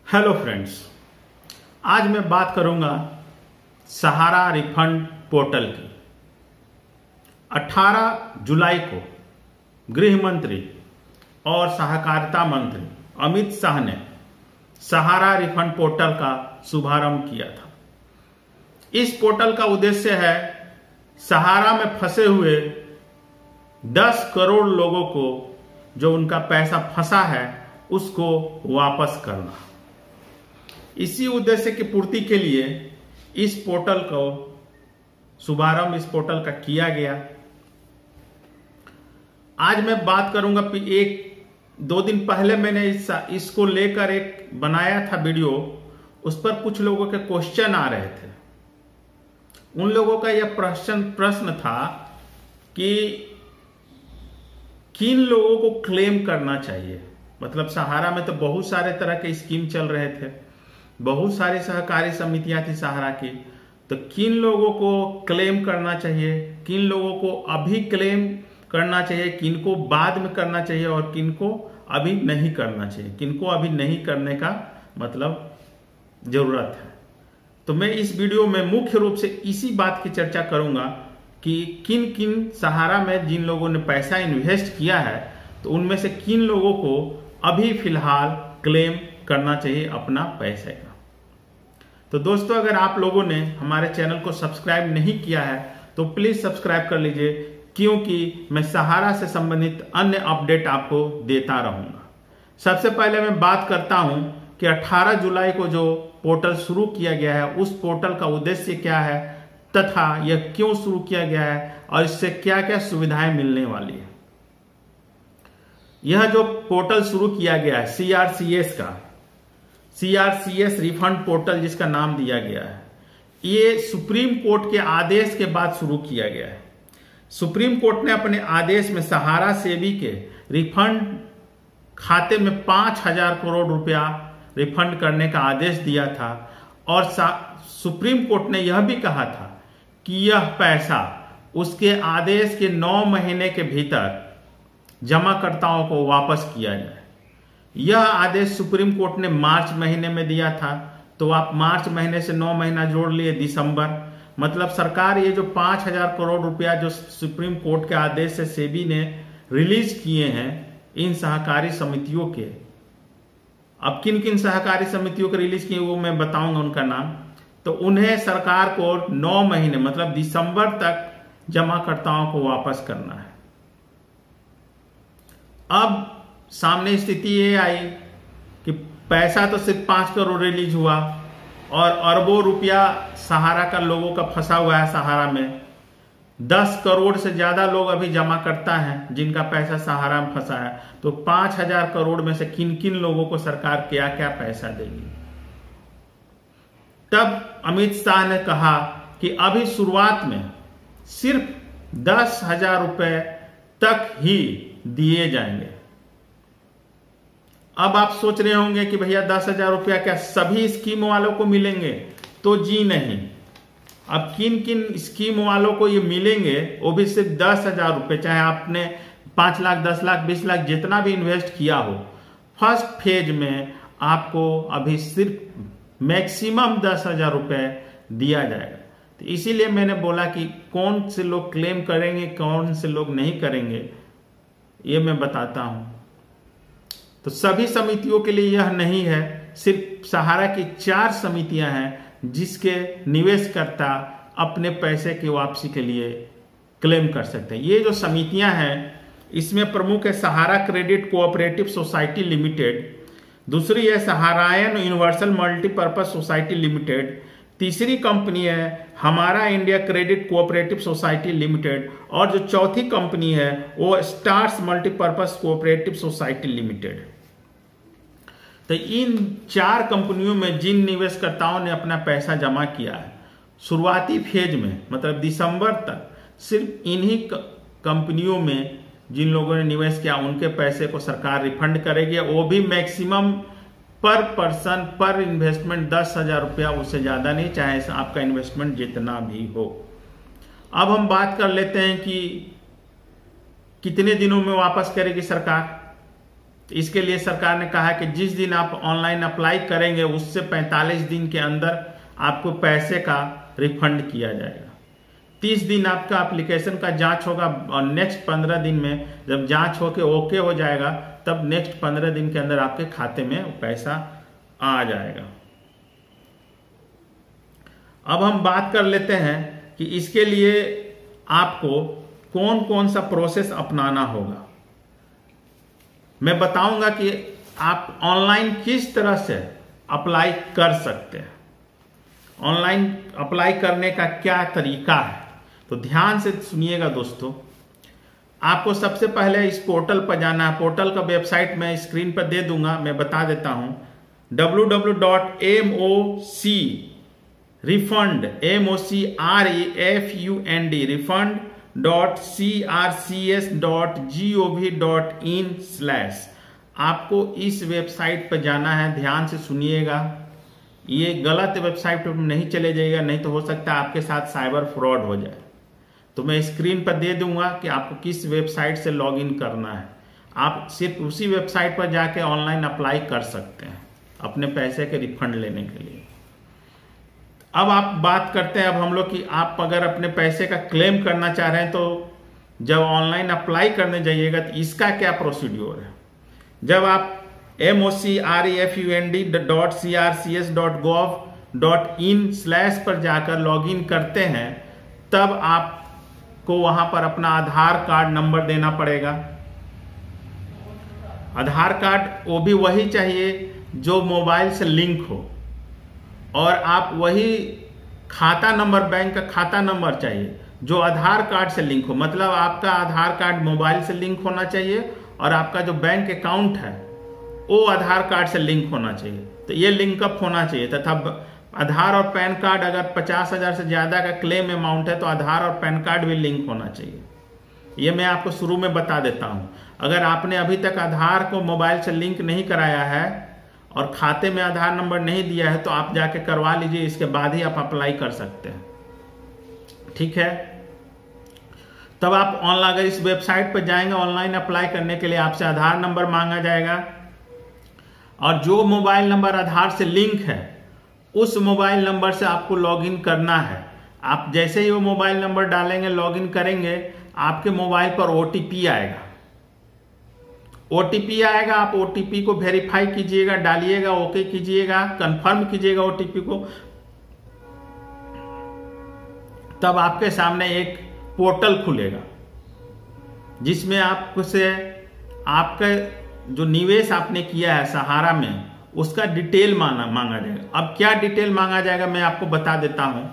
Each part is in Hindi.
हेलो फ्रेंड्स, आज मैं बात करूंगा सहारा रिफंड पोर्टल की। 18 जुलाई को गृह मंत्री और सहकारिता मंत्री अमित शाह ने सहारा रिफंड पोर्टल का शुभारंभ किया था। इस पोर्टल का उद्देश्य है सहारा में फंसे हुए 10 करोड़ लोगों को जो उनका पैसा फंसा है उसको वापस करना। इसी उद्देश्य की पूर्ति के लिए इस पोर्टल को शुभारंभ इस पोर्टल का किया गया। आज मैं बात करूंगा एक दो दिन पहले मैंने इसको लेकर एक बनाया था वीडियो। उस पर कुछ लोगों के क्वेश्चन आ रहे थे। उन लोगों का यह प्रश्न था कि किन लोगों को क्लेम करना चाहिए। मतलब सहारा में तो बहुत सारे तरह के स्कीम चल रहे थे, बहुत सारी सहकारी समितियां थी सहारा की। तो किन लोगों को क्लेम करना चाहिए, किन लोगों को अभी क्लेम करना चाहिए, किन को बाद में करना चाहिए और किन को अभी नहीं करना चाहिए, किन को अभी नहीं करने का मतलब जरूरत है। तो मैं इस वीडियो में मुख्य रूप से इसी बात की चर्चा करूंगा कि किन किन सहारा में जिन लोगों ने पैसा इन्वेस्ट किया है तो उनमें से किन लोगों को अभी फिलहाल क्लेम करना चाहिए अपना पैसे का। तो दोस्तों, अगर आप लोगों ने हमारे चैनल को सब्सक्राइब नहीं किया है तो प्लीज सब्सक्राइब कर लीजिए, क्योंकि मैं सहारा से संबंधित अन्य अपडेट आपको देता रहूंगा। सबसे पहले मैं बात करता हूं कि 18 जुलाई को जो पोर्टल शुरू किया गया है उस पोर्टल का उद्देश्य क्या है तथा यह क्यों शुरू किया गया है और इससे क्या क्या सुविधाएं मिलने वाली है। यह जो पोर्टल शुरू किया गया है सीआरसीएस रिफंड पोर्टल जिसका नाम दिया गया है, ये सुप्रीम कोर्ट के आदेश के बाद शुरू किया गया है। सुप्रीम कोर्ट ने अपने आदेश में सहारा सेबी के रिफंड खाते में 5,000 करोड़ रुपया रिफंड करने का आदेश दिया था और सुप्रीम कोर्ट ने यह भी कहा था कि यह पैसा उसके आदेश के 9 महीने के भीतर जमाकर्ताओं को वापस किया जाए। यह आदेश सुप्रीम कोर्ट ने मार्च महीने में दिया था। तो आप मार्च महीने से 9 महीना जोड़ लिए दिसंबर, मतलब सरकार ये जो 5,000 करोड़ रुपया जो सुप्रीम कोर्ट के आदेश से सेबी ने रिलीज किए हैं इन सहकारी समितियों के, अब किन किन सहकारी समितियों के रिलीज किए वो मैं बताऊंगा उनका नाम। तो उन्हें सरकार को 9 महीने मतलब दिसंबर तक जमाकर्ताओं को वापस करना है। अब सामने स्थिति ये आई कि पैसा तो सिर्फ 5 करोड़ रिलीज हुआ और अरबों रुपया सहारा का लोगों का फंसा हुआ है। सहारा में 10 करोड़ से ज्यादा लोग अभी जमा करता है जिनका पैसा सहारा में फंसा है। तो 5,000 करोड़ में से किन किन लोगों को सरकार क्या क्या पैसा देगी। तब अमित शाह ने कहा कि अभी शुरुआत में सिर्फ 10,000 रुपए तक ही दिए जाएंगे। अब आप सोच रहे होंगे कि भैया 10,000 रुपया क्या सभी स्कीम वालों को मिलेंगे? तो जी नहीं। अब किन किन स्कीम वालों को ये मिलेंगे वो भी सिर्फ 10,000 रुपये, चाहे आपने 5 लाख 10 लाख 20 लाख जितना भी इन्वेस्ट किया हो। फर्स्ट फेज में आपको अभी सिर्फ मैक्सिमम 10,000 रुपये दिया जाएगा। तो इसीलिए मैंने बोला कि कौन से लोग क्लेम करेंगे कौन से लोग नहीं करेंगे ये मैं बताता हूं। तो सभी समितियों के लिए यह नहीं है, सिर्फ सहारा की 4 समितियां हैं जिसके निवेशकर्ता अपने पैसे की वापसी के लिए क्लेम कर सकते हैं। ये जो समितियां हैं इसमें प्रमुख है सहारा क्रेडिट कोऑपरेटिव सोसाइटी लिमिटेड, दूसरी है सहारायन यूनिवर्सल मल्टीपर्पज सोसाइटी लिमिटेड, तीसरी कंपनी है हमारा India credit cooperative society limited और जो चौथी कंपनी है वो stars multipurpose cooperative society limited. तो इन 4 कंपनियों में जिन निवेशकर्ताओं ने अपना पैसा जमा किया है शुरुआती फेज में मतलब दिसंबर तक, सिर्फ इन्हीं कंपनियों में जिन लोगों ने निवेश किया उनके पैसे को सरकार रिफंड करेगी। वो भी मैक्सिमम पर पर्सन पर इन्वेस्टमेंट 10,000 रुपया, उससे ज्यादा नहीं, चाहे आपका इन्वेस्टमेंट जितना भी हो। अब हम बात कर लेते हैं कि कितने दिनों में वापस करेगी सरकार। तो इसके लिए सरकार ने कहा है कि जिस दिन आप ऑनलाइन अप्लाई करेंगे उससे 45 दिन के अंदर आपको पैसे का रिफंड किया जाएगा। 30 दिन आपका एप्लीकेशन का जांच होगा और नेक्स्ट 15 दिन में जब जांच होके ओके हो जाएगा तब नेक्स्ट 15 दिन के अंदर आपके खाते में पैसा आ जाएगा। अब हम बात कर लेते हैं कि इसके लिए आपको कौन कौन सा प्रोसेस अपनाना होगा। मैं बताऊंगा कि आप ऑनलाइन किस तरह से अप्लाई कर सकते हैं, ऑनलाइन अप्लाई करने का क्या तरीका है। तो ध्यान से सुनिएगा दोस्तों। आपको सबसे पहले इस पोर्टल पर जाना है। पोर्टल का वेबसाइट मैं स्क्रीन पर दे दूंगा, मैं बता देता हूं www.refund.crcs.gov.in/। आपको इस वेबसाइट पर जाना है। ध्यान से सुनिएगा, ये गलत वेबसाइट पर नहीं चले जाइएगा, नहीं तो हो सकता है आपके साथ साइबर फ्रॉड हो जाए। तो मैं स्क्रीन पर दे दूंगा कि आपको किस वेबसाइट से लॉगिन करना है। आप सिर्फ उसी वेबसाइट पर जाके ऑनलाइन अप्लाई कर सकते हैं अपने पैसे के रिफंड लेने के लिए। अब आप बात करते हैं अब हम लोग कि आप अगर अपने पैसे का क्लेम करना चाह रहे हैं तो जब ऑनलाइन अप्लाई करने जाइएगा तो इसका क्या प्रोसीड्योर है। जब आप mocrefund.crcs.gov.in/ पर जाकर लॉगिन करते हैं तब आपको वहां पर अपना आधार कार्ड नंबर देना पड़ेगा। आधार कार्ड वो भी वही चाहिए जो मोबाइल से लिंक हो, और आप वही खाता नंबर, बैंक का खाता नंबर चाहिए जो आधार कार्ड से लिंक हो। मतलब आपका आधार कार्ड मोबाइल से लिंक होना चाहिए और आपका जो बैंक अकाउंट है वो आधार कार्ड से लिंक होना चाहिए। तो ये लिंकअप होना चाहिए। तथा आधार और पैन कार्ड, अगर 50,000 से ज्यादा का क्लेम अमाउंट है तो आधार और पैन कार्ड भी लिंक होना चाहिए। ये मैं आपको शुरू में बता देता हूं। अगर आपने अभी तक आधार को मोबाइल से लिंक नहीं कराया है और खाते में आधार नंबर नहीं दिया है तो आप जाके करवा लीजिए, इसके बाद ही आप अप्लाई कर सकते हैं। ठीक है, तब आप ऑनलाइन अगर इस वेबसाइट पर जाएंगे ऑनलाइन अप्लाई करने के लिए आपसे आधार नंबर मांगा जाएगा, और जो मोबाइल नंबर आधार से लिंक है उस मोबाइल नंबर से आपको लॉगिन करना है। आप जैसे ही वो मोबाइल नंबर डालेंगे, लॉगिन करेंगे, आपके मोबाइल पर ओटीपी आएगा। ओटीपी आएगा, आप ओटीपी को वेरीफाई कीजिएगा, डालिएगा, ओके कीजिएगा, कंफर्म कीजिएगा ओटीपी को। तब आपके सामने एक पोर्टल खुलेगा जिसमें आपसे आपका जो निवेश आपने किया है सहारा में उसका डिटेल मांगा जाएगा। अब क्या डिटेल मांगा जाएगा मैं आपको बता देता हूं।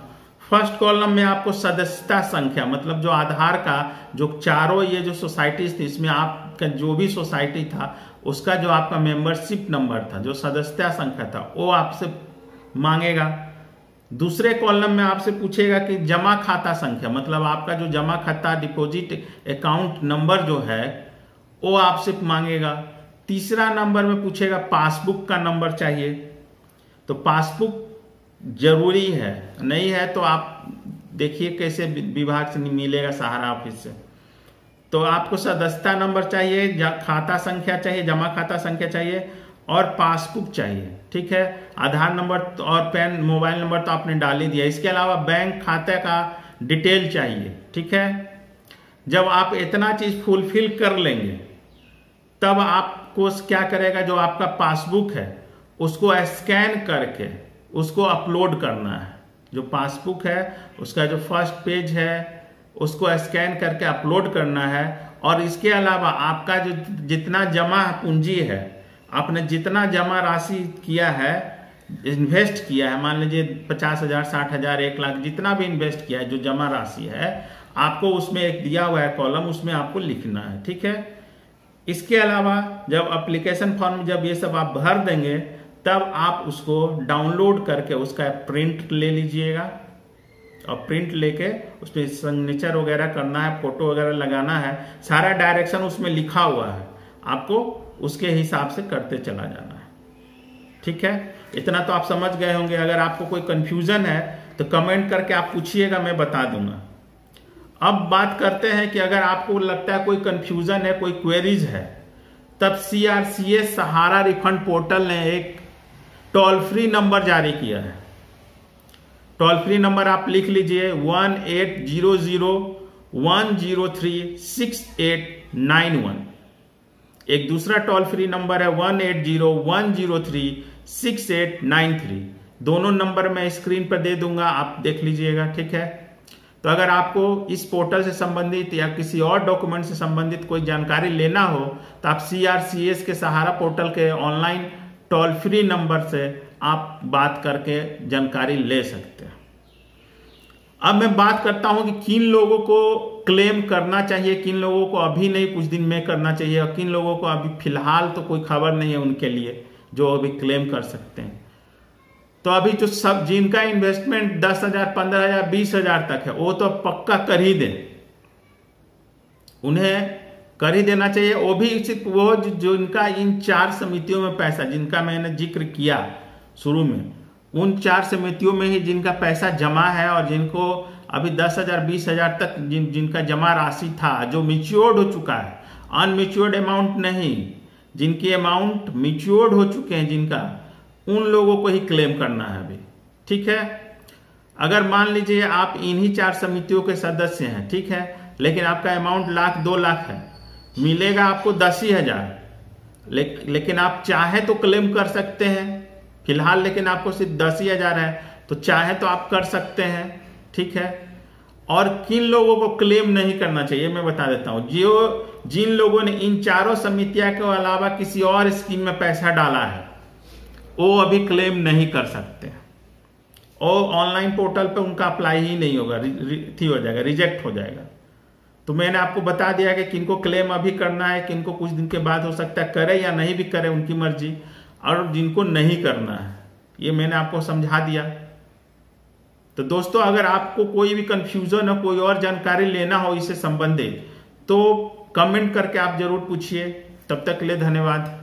फर्स्ट कॉलम में आपको सदस्यता संख्या, मतलब जो आधार का जो चारों ये जो सोसाइटीज थी इसमें आपका जो भी सोसाइटी था उसका जो आपका मेंबरशिप नंबर था, जो सदस्यता संख्या था, वो आपसे मांगेगा। दूसरे कॉलम में आपसे पूछेगा कि जमा खाता संख्या, मतलब आपका जो जमा खाता डिपॉजिट अकाउंट नंबर जो है वो आपसे मांगेगा। तीसरा नंबर में पूछेगा पासबुक का नंबर चाहिए। तो पासबुक जरूरी है, नहीं है तो आप देखिए कैसे विभाग से मिलेगा, सहारा ऑफिस से। तो आपको सदस्यता नंबर चाहिए, खाता संख्या चाहिए, जमा खाता संख्या चाहिए और पासबुक चाहिए। ठीक है, आधार नंबर और पैन मोबाइल नंबर तो आपने डाल ही दिया। इसके अलावा बैंक खाते का डिटेल चाहिए। ठीक है, जब आप इतना चीज फुलफिल कर लेंगे तब आपको क्या करेगा, जो आपका पासबुक है उसको स्कैन करके उसको अपलोड करना है। जो पासबुक है उसका जो फर्स्ट पेज है उसको स्कैन करके अपलोड करना है। और इसके अलावा आपका जो जितना जमा पूंजी है, आपने जितना जमा राशि किया है, इन्वेस्ट किया है, मान लीजिए 50,000, 60,000, 1 लाख, जितना भी इन्वेस्ट किया है, जो जमा राशि है आपको उसमें एक दिया हुआ है कॉलम, उसमें आपको लिखना है। ठीक है, इसके अलावा जब एप्लीकेशन फॉर्म जब ये सब आप भर देंगे तब आप उसको डाउनलोड करके उसका प्रिंट ले लीजिएगा और प्रिंट लेके उसमें सिग्नेचर वगैरह करना है, फोटो वगैरह लगाना है। सारा डायरेक्शन उसमें लिखा हुआ है, आपको उसके हिसाब से करते चला जाना है। ठीक है, इतना तो आप समझ गए होंगे। अगर आपको कोई कंफ्यूजन है तो कमेंट करके आप पूछिएगा, मैं बता दूंगा। अब बात करते हैं कि अगर आपको लगता है कोई कंफ्यूजन है, कोई क्वेरीज है, तब CRCS सहारा रिफंड पोर्टल ने एक टोल फ्री नंबर जारी किया है। टोल फ्री नंबर आप लिख लीजिए 1800-103-6891। एक दूसरा टोल फ्री नंबर है 180-103-6893। दोनों नंबर मैं स्क्रीन पर दे दूंगा, आप देख लीजिएगा, ठीक है। तो अगर आपको इस पोर्टल से संबंधित या किसी और डॉक्यूमेंट से संबंधित कोई जानकारी लेना हो तो आप CRCS के सहारा पोर्टल के ऑनलाइन टोल फ्री नंबर से आप बात करके जानकारी ले सकते हैं। अब मैं बात करता हूं कि किन लोगों को क्लेम करना चाहिए, किन लोगों को अभी नहीं कुछ दिन में करना चाहिए, और किन लोगों को अभी फिलहाल तो कोई खबर नहीं है उनके लिए जो अभी क्लेम कर सकते हैं। तो अभी जो सब जिनका इन्वेस्टमेंट 10,000, 15,000, 20,000 तक है वो तो पक्का कर ही दें, उन्हें कर ही देना चाहिए। वो भी सिर्फ वो जो इनका इन 4 समितियों में पैसा, जिनका मैंने जिक्र किया शुरू में, उन 4 समितियों में ही जिनका पैसा जमा है और जिनको अभी 10,000, 20,000 तक जिनका जमा राशि था जो मिच्योर्ड हो चुका है, अनमिच्योर्ड अमाउंट नहीं, जिनकी अमाउंट मिच्योर्ड हो चुके हैं जिनका, उन लोगों को ही क्लेम करना है अभी, ठीक है। अगर मान लीजिए आप इन्हीं 4 समितियों के सदस्य हैं, ठीक है, लेकिन आपका अमाउंट 1 लाख 2 लाख है, मिलेगा आपको 10,000, लेकिन आप चाहे तो क्लेम कर सकते हैं फिलहाल, लेकिन आपको सिर्फ 10,000 है, तो चाहे तो आप कर सकते हैं, ठीक है। और किन लोगों को क्लेम नहीं करना चाहिए मैं बता देता हूं। जिन लोगों ने इन 4 समितियों के अलावा किसी और स्कीम में पैसा डाला है वो अभी क्लेम नहीं कर सकते, और ऑनलाइन पोर्टल पे उनका अप्लाई ही नहीं होगा, हो जाएगा, रिजेक्ट हो जाएगा। तो मैंने आपको बता दिया कि किनको क्लेम अभी करना है, किनको कुछ दिन के बाद हो सकता है करे या नहीं भी करे, उनकी मर्जी, और जिनको नहीं करना है ये मैंने आपको समझा दिया। तो दोस्तों अगर आपको कोई भी कंफ्यूजन हो, कोई और जानकारी लेना हो इससे संबंधित, तो कमेंट करके आप जरूर पूछिए। तब तक के लिए धन्यवाद।